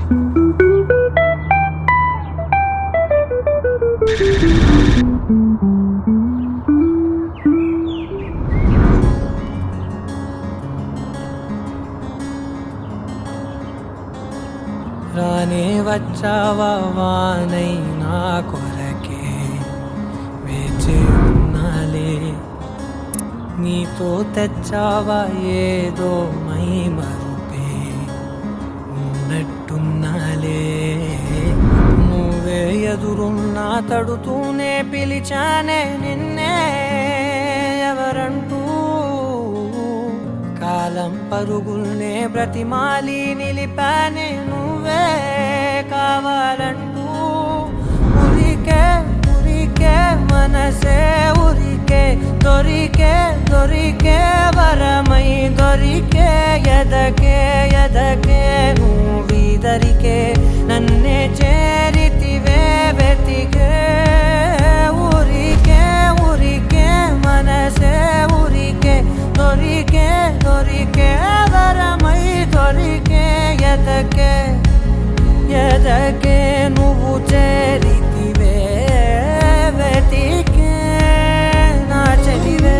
రానే వచ్చావా వానై నా కొరకే వేచి ఉన్నాలే, నీతో తెచ్చావా ఏదో మై మరుపే ఉన్నట్టున్నాలే. నువ్వే ఎదురున్నా తడుతూనే పిలిచానే నిన్నే ఎవరంటూ, కాలం పరుగుల్నే బ్రతిమాలి నిలిపానే నువ్వే కావాలంటూ. ఉరికే ఉరికే మనసే ఉరికే, దొరికే దొరికే వరమై దొరికే, ఎదకే ఎదకే నువ్విదరికే నన్నే చేరితివే వెతికే. ఊరికే ఊరికే మనసే ఊరికే, దొరికే దొరికే వరమై దొరికే, ఎదకే ఎదకే నువ్వు చేరితివే వెతికే నా చెలివే.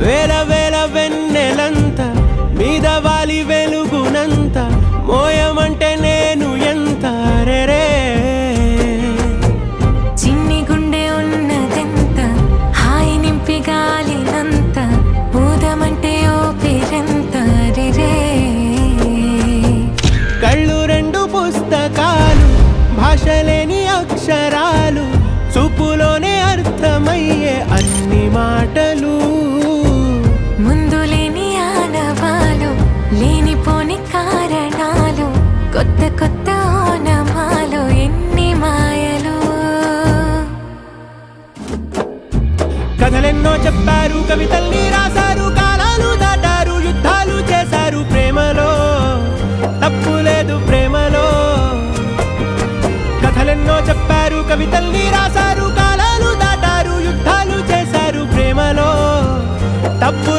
వేల వేల వెన్నెలంత మీద వాలి వెలుగునంత మోయమంటే నేను ఎంత రే. చిన్ని గుండె ఉన్నదెంత హాయి నింపి గాలినంత, ఊదమంటే ఓ పేరెంత రే. కళ్ళు రెండు పుస్తకాలు, భాష లేని అక్షరాలు, చూపులోనే అర్థమయ్యే అన్ని మాటలు. ముందు లేని ఆనవాలు, లేనిపోని కారణాలు, కొత్త కొత్త ఓనమాలు, ఎన్ని మాయలు. కథలెన్నో చెప్పారు, కవితల్ని రాశారు, కాలాలు దాటారు, యుద్ధాలు చేశారు ప్రేమలో, తప్పు లేదు ప్రేమలో. కథలెన్నో చెప్పారు, కవితల్ని రాశారు, కాలాలు దాటారు, యుద్ధాలు చేశారు ప్రేమలో, తప్పు